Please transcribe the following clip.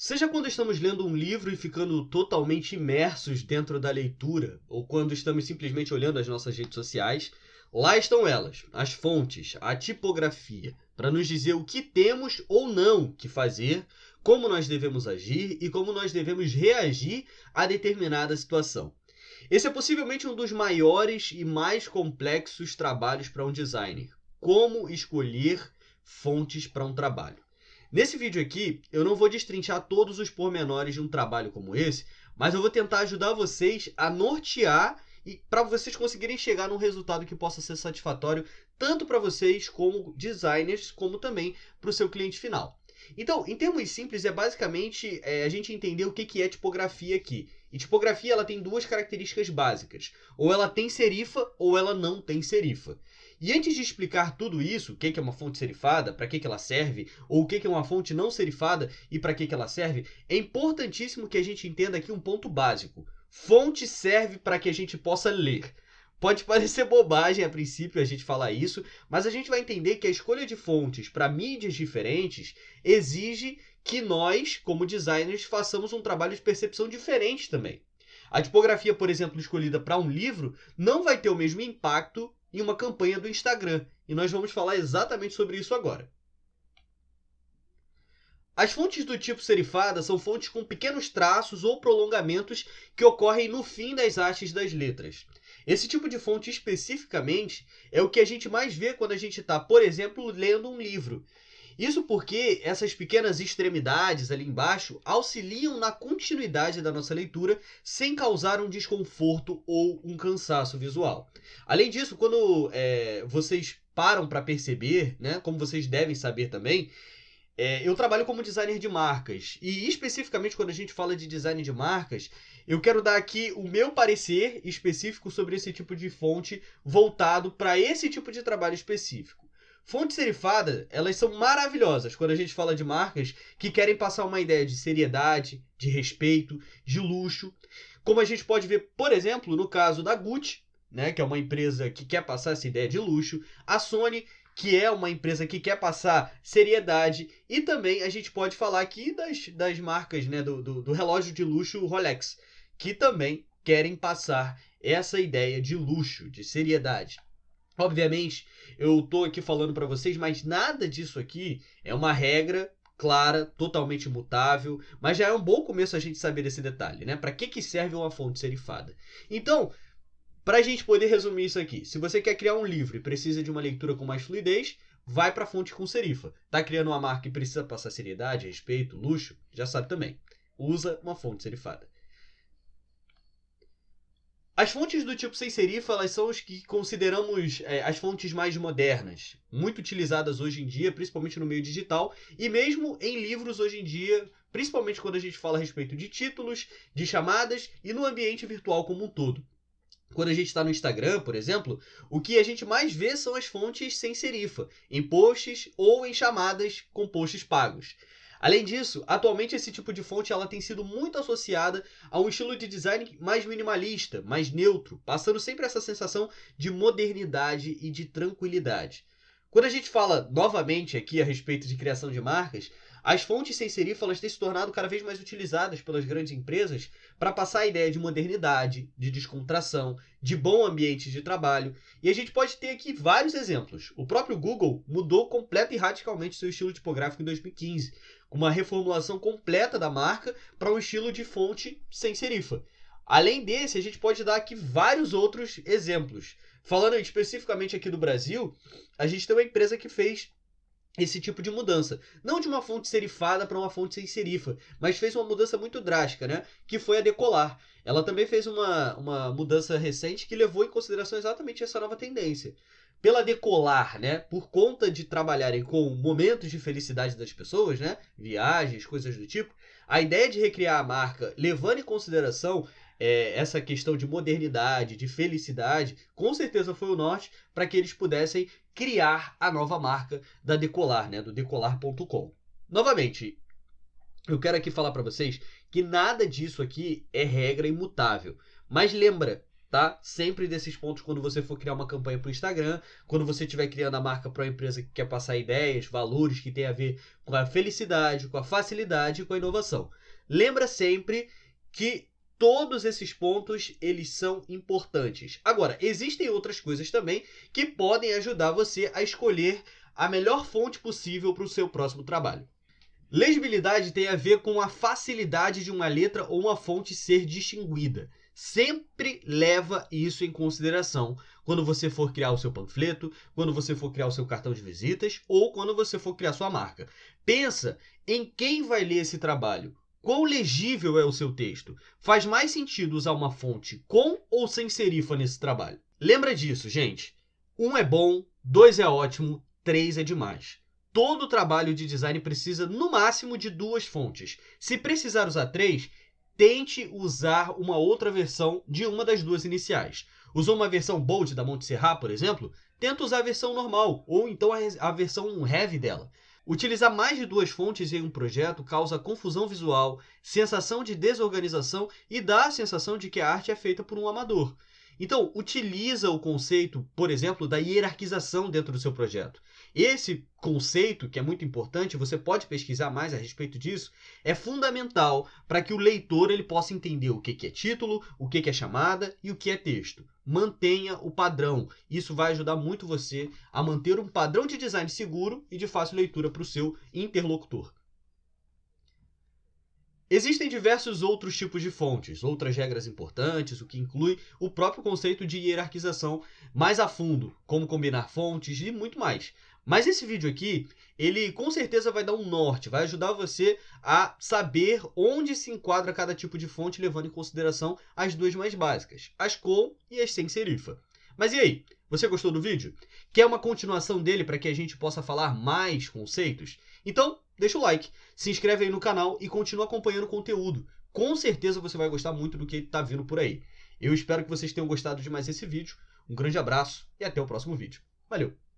Seja quando estamos lendo um livro e ficando totalmente imersos dentro da leitura, ou quando estamos simplesmente olhando as nossas redes sociais, lá estão elas, as fontes, a tipografia, para nos dizer o que temos ou não que fazer, como nós devemos agir e como nós devemos reagir a determinada situação. Esse é possivelmente um dos maiores e mais complexos trabalhos para um designer. Como escolher fontes para um trabalho. Nesse vídeo aqui, eu não vou destrinchar todos os pormenores de um trabalho como esse, mas eu vou tentar ajudar vocês a nortear e para vocês conseguirem chegar num resultado que possa ser satisfatório tanto para vocês como designers, como também para o seu cliente final. Então, em termos simples, é basicamente a gente entender o que é tipografia aqui. E tipografia ela tem duas características básicas. Ou ela tem serifa ou ela não tem serifa. E antes de explicar tudo isso, o que é uma fonte serifada, para que ela serve, ou o que é uma fonte não serifada e para que ela serve, é importantíssimo que a gente entenda aqui um ponto básico. Fonte serve para que a gente possa ler. Pode parecer bobagem a princípio a gente falar isso, mas a gente vai entender que a escolha de fontes para mídias diferentes exige que nós, como designers, façamos um trabalho de percepção diferente também. A tipografia, por exemplo, escolhida para um livro, não vai ter o mesmo impacto em uma campanha do Instagram. E nós vamos falar exatamente sobre isso agora. As fontes do tipo serifada são fontes com pequenos traços ou prolongamentos que ocorrem no fim das hastes das letras. Esse tipo de fonte especificamente é o que a gente mais vê quando a gente está, por exemplo, lendo um livro. Isso porque essas pequenas extremidades ali embaixo auxiliam na continuidade da nossa leitura sem causar um desconforto ou um cansaço visual. Além disso, quando vocês param para perceber, né, como vocês devem saber também, eu trabalho como designer de marcas e especificamente quando a gente fala de design de marcas, eu quero dar aqui o meu parecer específico sobre esse tipo de fonte voltado para esse tipo de trabalho específico. Fontes serifadas, elas são maravilhosas quando a gente fala de marcas que querem passar uma ideia de seriedade, de respeito, de luxo. Como a gente pode ver, por exemplo, no caso da Gucci, né, que é uma empresa que quer passar essa ideia de luxo, a Sony, que é uma empresa que quer passar seriedade, e também a gente pode falar aqui das marcas, né, do relógio de luxo Rolex, que também querem passar essa ideia de luxo, de seriedade. Obviamente, eu estou aqui falando para vocês, mas nada disso aqui é uma regra clara, totalmente imutável, mas já é um bom começo a gente saber esse detalhe, né? Para que serve uma fonte serifada? Então, para a gente poder resumir isso aqui, se você quer criar um livro e precisa de uma leitura com mais fluidez, vai para a fonte com serifa. Está criando uma marca e precisa passar seriedade, respeito, luxo? Já sabe também. Usa uma fonte serifada. As fontes do tipo sem serifa, elas são as que consideramos as fontes mais modernas, muito utilizadas hoje em dia, principalmente no meio digital, e mesmo em livros hoje em dia, principalmente quando a gente fala a respeito de títulos, de chamadas e no ambiente virtual como um todo. Quando a gente está no Instagram, por exemplo, o que a gente mais vê são as fontes sem serifa, em posts ou em chamadas com posts pagos. Além disso, atualmente esse tipo de fonte ela tem sido muito associada a um estilo de design mais minimalista, mais neutro, passando sempre essa sensação de modernidade e de tranquilidade. Quando a gente fala novamente aqui a respeito de criação de marcas, as fontes sem serifa elas têm se tornado cada vez mais utilizadas pelas grandes empresas para passar a ideia de modernidade, de descontração, de bom ambiente de trabalho. E a gente pode ter aqui vários exemplos. O próprio Google mudou completa e radicalmente seu estilo tipográfico em 2015, com uma reformulação completa da marca para um estilo de fonte sem serifa. Além desse, a gente pode dar aqui vários outros exemplos. Falando especificamente aqui do Brasil, a gente tem uma empresa que fez esse tipo de mudança. Não de uma fonte serifada para uma fonte sem serifa, mas fez uma mudança muito drástica, né? Que foi a Decolar. Ela também fez uma mudança recente que levou em consideração exatamente essa nova tendência. Pela Decolar, né? Por conta de trabalharem com momentos de felicidade das pessoas, né? Viagens, coisas do tipo. A ideia de recriar a marca, levando em consideração essa questão de modernidade, de felicidade, com certeza foi o norte para que eles pudessem criar a nova marca da Decolar, né, do decolar.com. Novamente, eu quero aqui falar para vocês que nada disso aqui é regra imutável. Mas lembra, tá? Sempre desses pontos quando você for criar uma campanha para o Instagram, quando você estiver criando a marca para uma empresa que quer passar ideias, valores que tem a ver com a felicidade, com a facilidade e com a inovação. Lembra sempre que todos esses pontos, eles são importantes. Agora, existem outras coisas também que podem ajudar você a escolher a melhor fonte possível para o seu próximo trabalho. Legibilidade tem a ver com a facilidade de uma letra ou uma fonte ser distinguida. Sempre leva isso em consideração quando você for criar o seu panfleto, quando você for criar o seu cartão de visitas ou quando você for criar sua marca. Pensa em quem vai ler esse trabalho. Quão legível é o seu texto? Faz mais sentido usar uma fonte com ou sem serifa nesse trabalho? Lembra disso, gente. 1 é bom, 2 é ótimo, 3 é demais. Todo trabalho de design precisa, no máximo, de 2 fontes. Se precisar usar 3, tente usar uma outra versão de uma das 2 iniciais. Usou uma versão Bold da Montserrat, por exemplo? Tenta usar a versão normal, ou então a versão heavy dela. Utilizar mais de 2 fontes em um projeto causa confusão visual, sensação de desorganização e dá a sensação de que a arte é feita por um amador. Então, utiliza o conceito, por exemplo, da hierarquização dentro do seu projeto. Esse conceito, que é muito importante, você pode pesquisar mais a respeito disso, é fundamental para que o leitor ele possa entender o que é título, o que é chamada e o que é texto. Mantenha o padrão. Isso vai ajudar muito você a manter um padrão de design seguro e de fácil leitura para o seu interlocutor. Existem diversos outros tipos de fontes, outras regras importantes, o que inclui o próprio conceito de hierarquização mais a fundo, como combinar fontes e muito mais. Mas esse vídeo aqui, ele com certeza vai dar um norte, vai ajudar você a saber onde se enquadra cada tipo de fonte, levando em consideração as 2 mais básicas, as com e as sem serifa. Mas e aí, você gostou do vídeo? Quer uma continuação dele para que a gente possa falar mais conceitos? Então, deixa o like, se inscreve aí no canal e continua acompanhando o conteúdo. Com certeza você vai gostar muito do que está vindo por aí. Eu espero que vocês tenham gostado de mais esse vídeo. Um grande abraço e até o próximo vídeo. Valeu!